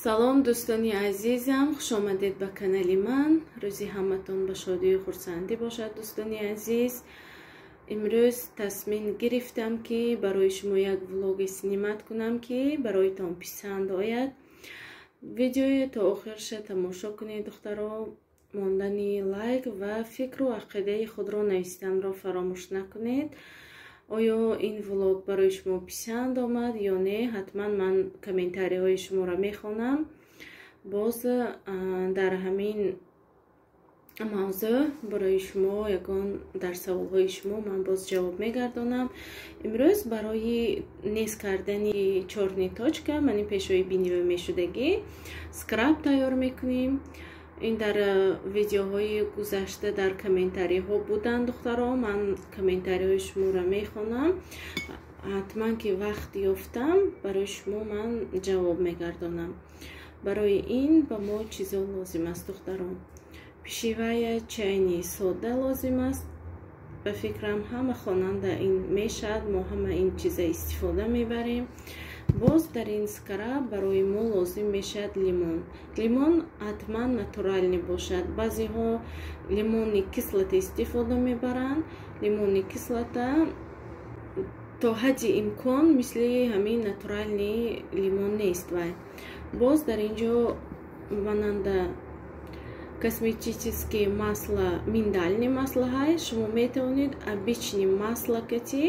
салом дӯстони азизам, хушомадед ба канали ман. рӯзи ҳаматон ба шодию хурсандӣ бошад. дӯстони азиз, имрӯз тасмим гирифтам ки барои шумо як влоги снимат кунам ки бароитон писанд ояд. видеои то охирша тамошо кунед духтаро. мондани лайк ва фикру ақидаи худро навистанро фаромӯш накунед. оё ин влог барои шумо писанд омад ё не? ҳатман ман комментариҳои шуморо мехонам. боз дар ҳамин мавзӯъ барои шумо ягон дар саволҳои шумо ман боз ҷавоб мегардонам. имрӯз барои нест кардани чорниточка мани пешои биниве мешудагӣ скраб тайёр мекунем. ин дар видеоҳои гузашта дар комментариҳо буданд духтаро. ман комментариҳои шуморо мехонам. ҳатман ки вақт ёфтам барои шумо ман ҷавоб мегардонам. барои ин ба мо чизо лозим аст духтаро. пишивая чайни сода лозим аст. ба фикрам ҳама хонанда ин мешад. мо ҳама ин чиза истифода мебарем. боз дар ин скраб барои мо лозим мешад лимон. лимон ҳатман натурални бошад. баъзеҳо лимони кислота истифода мебаранд. лимони кислота то ҳадди имкон мисли ҳамин натурални лимон нест вай. боз дар инҷо мананда косметические масла, миндальни масла ҳай. шумо метавонед обични масла кати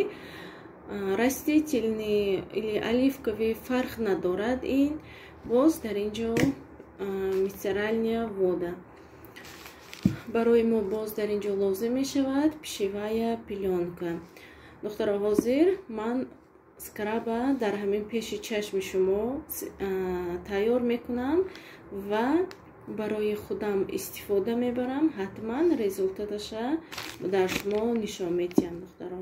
растительный или оливковый фарқ надорад. ин боз дар инҷо мицеральная вода барои мо боз дар инҷо лозим мешавад. пишивая пилёнка. духтаро ҳозир ман скраба дар ҳамин пеши чашми шумо тайёр мекунам ва барои худам истифода мебарам. ҳатман результаташа дар шумо нишон медиҳам духтаро.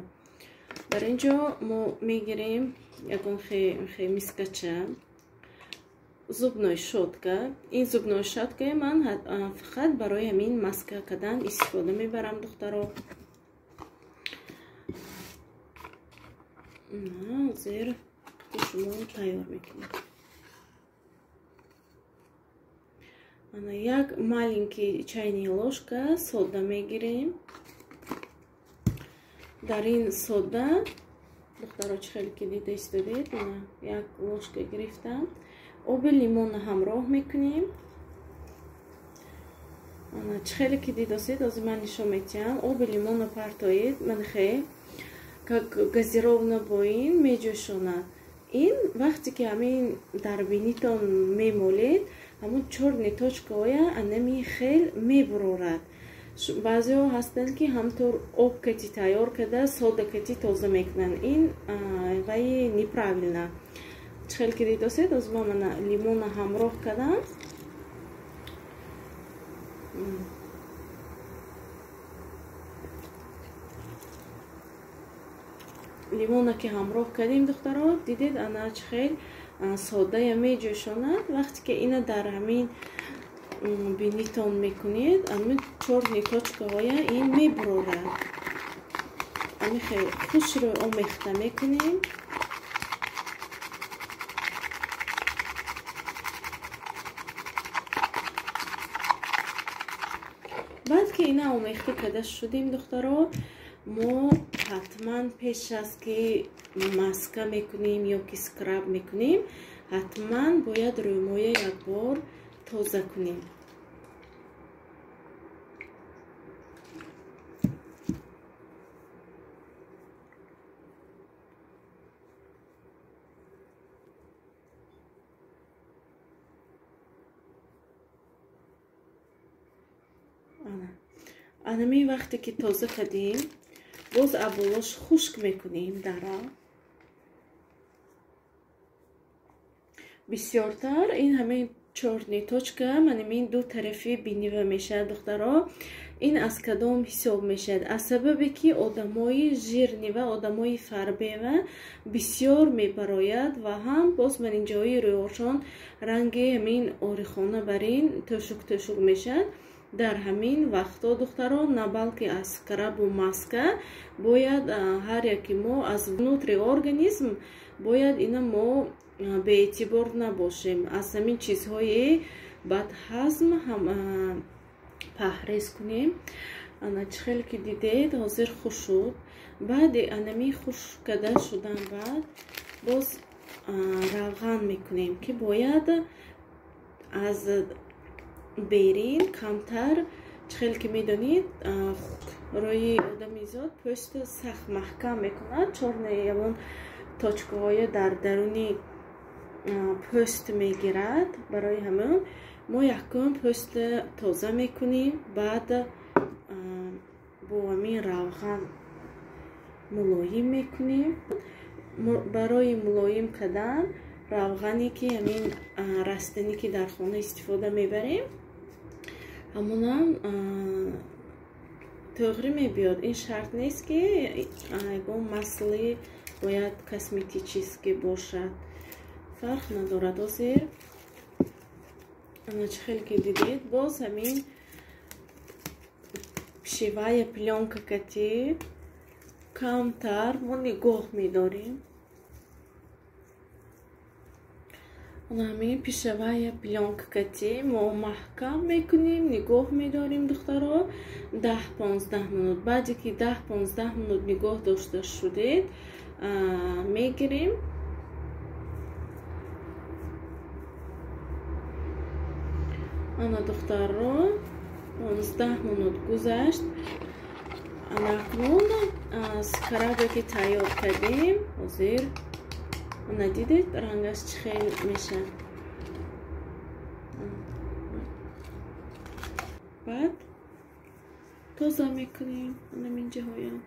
дар инҷо мо мегирем ягон мискача зубной щётка. ин зубной щёткаи ман фақат барои ҳамин маска кардан истифода мебарам духтаро. ҳозир шумо тайёр мекунед. ана як маленький чайни ложка сода мегирем. дар ин сода духтаро чӣ хеле ки дида истодед, як ложка гирифтам. оби лимонро ҳамроҳ мекунем. чӣ хеле ки дидосед ҳозир ман нишон медиҳам. оби лимонро партоед. манхе как газировна бо ин меҷӯшонад. ин вақте ки ҳамин дар бинитон мемолед ҳамун чорни точка оя анами хел мебурорад. баъзеҳо ҳастанд ки ҳамтур об кати тайёр карда сода кати тоза мекунанд. ин вай неправилна. чӣ хел ки дидосед ҳозир ман лимонро ҳамроҳ кардам. лимона ки ҳамроҳ кардем духтаро, дидед ана чӣ хел содая меҷӯшонад. вақте ки ина дар ҳамин бинитон мекунед ами чорни точкаҳоя ин мебурорад. ами хел хушро омехта мекунем. баъд ки ина омехта карда шудем духтаро, мо ҳатман пеш аз ки маска мекунем ё ки скраб мекунем ҳатман бояд рӯймоя як бор тоза кунем. анами вақте ки тоза кардем боз аввалош хушк мекунем дара бисёртар. ин ҳамин чорни точка манамин ду тарафи бинива мешавад духтаро. ин аз кадом ҳисоб мешавад? аз сабабе ки одамои жирнива, одамои фарбева бисёр мебарояд ва ҳам боз манинҷои рӯйошон ранги ҳамин орихона барин тӯшук мешавад. дар ҳамин вақтҳо духтаро на балки аз скрабу маска бояд ҳар яки мо аз внутри организм бояд ина мо беэътибор набошем. Аз ҳамин чизҳои бадҳазм паҳрез кунем. ана чӣ хеле ки дидед ҳозир хуш шуд. баъди анами хуш карда шудан баъд боз равған мекунем ки бояд аз берин камтар. чӣ хеле ки медонед рӯи одами зод пӯст сахт маҳкам мекунад. чорнаявон точкаҳои дар даруни пӯст мегирад. барои ҳамин мо якум пӯст тоза мекунем. баъд бо ҳамин равған мулоим мекунем. барои мулоим кардан равғане ки ҳамин растани ки дар хона истифода мебарем ҳамонам тоғри мебиёд. ин шарт нест ки ягон масли бояд косметически бошад. фарқ надорад. ҳозир ана чӣ хеле ки дидед боз ҳамин пишевая плёнка кати камтар мо нигоҳ медорем. ҳамин пишевая плёнка кати мо маҳкам мекунем, нигоҳ медорем духтаро 10-15 минут. баъде ки 10-15 минут нигоҳ дошта шудед мегирем. ана духтаро 15 минут гузашт. анакнун скрабе ки тайёр кардем ҳозир ана дидед рангаш чӣ хел мешавад. баъд тоза мекунем анамин ҷоҳоям.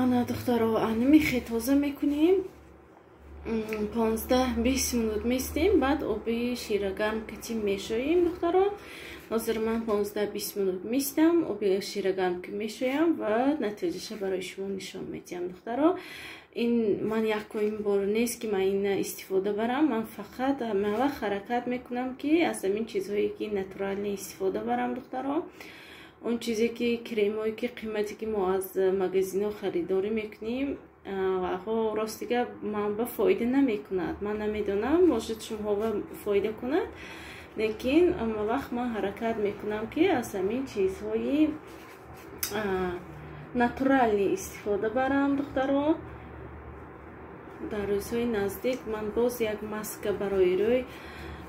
ана духтаро анамихе тоза мекунем. 15-20 минут местем. баъд оби ширагарм кати мешоем духтаро. ҳозир ман 15-20 минут местам. оби ширагарм ки мешоям ва натиҷаша барои шумо нишон медиҳам духтаро. ин ман якумин бор нест ки ман ин истифода барам. ман фақат ҳама вақт ҳаракат мекунам ки аз ҳамин чизҳое ки натуралӣ истифода барам духтаро. он чизе ки кремое ки қимате ки мо аз магазинҳо харидорӣ мекунем ростига ман ба фоида намекунад. ман намедонам может шумоҳо фоида кунад, лекин ҳама вақт ман ҳаракат мекунам ки аз ҳамин чизҳои натуралӣ истифода барам духтаро. дар рӯзҳои наздик ман боз як маска барои рӯй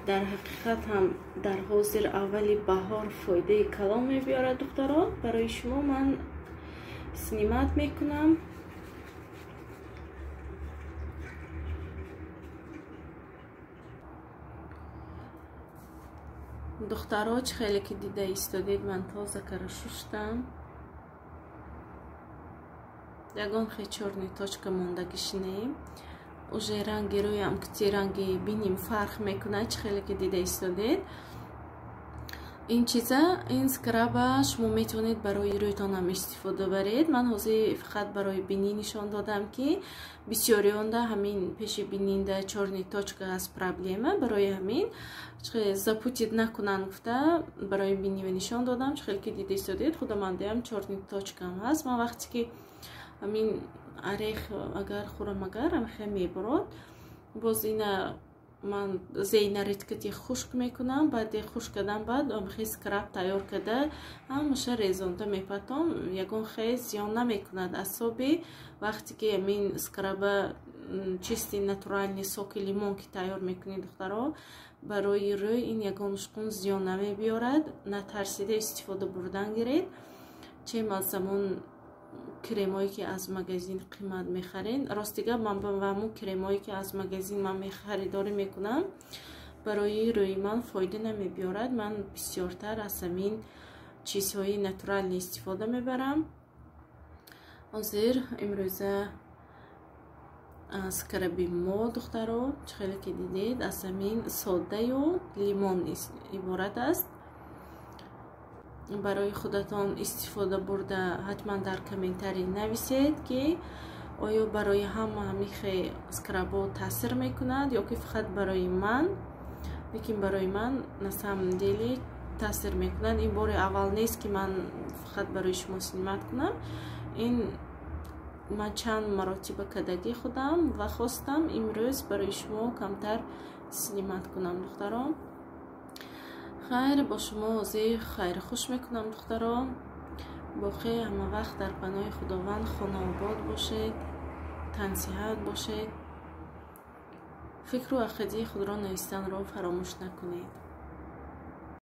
дар ҳақиқат ҳам дар ҳозир аввали баҳор фоидаи калон мебиёрад духтаро. барои шумо ман снимат мекунам. духтаро чӣ хеле ки дида истодед ман тоза кара шуштам. ягон хечорни точка мондагишнем. уже ранги рӯям кити ранги биним фарқ мекунад. чӣ хеле ки дида истодед. این چیزا این سکرابا شما میتونید برای رویتان هم استفاده برید. من حاضر فقط برای بینی نشان دادم که بسیاری آنده همین پیش بینینده چورنی توچکا از پرابلیمه، برای همین زپوتید نکنن گفته برای بینی و نشان دادم. خیلی که دیده استودید خدا من دیم چورنی توچکا هم هست. من وقتی که همین عریخ اگر خورم اگر هم خیلی میبرد باز این من زینه ریتکتی خشک میکنم. بعد خشک کردن بعد خیلی سکراب تیار کرده همشه ریزونده میپتم. یکون خیلی زیان نمیکند اصابی. وقتی که این سکراب چیستی نتورالنی سوک لیمون که تیار میکنید دخترها برای روی این یکون شکون زیان نمیبیارد. نترسیده استفاده بردن گیرید. چه مزمون کریمایی که از مغازین قیمت میخرین، راستیگه من با همون کریمایی که از مغازین من خریداری میکنم برای روی من فایده نمیبیارد. من بسیارتر از همین چیزهای نتورال استفاده میبرم. حاضر امروزه سکرابی ما دخترها خیلی که دیدید از همین ساده و لیمون عبارت است. برای خودتان استفاده برده حتما در کامنتاری نویسید که آیا برای همین سکرابا تاثیر میکند یا که فقط برای من. لیکن برای من نسام دیلی تاثیر میکند. این بار اول نیست که من فقط برای شما سنیمت کنم. این من چند مراتب کدگی خودم و خواستم امروز برای شما کمتر سنیمت کنم دختران. خیر با شما حاضر خیر خوش میکنم دختران. باقی همه وقت در پناه خداوند خانه آباد باشید، تنصیحات باشید، فکر و عقیده خود را نوشتن را فراموش نکنید.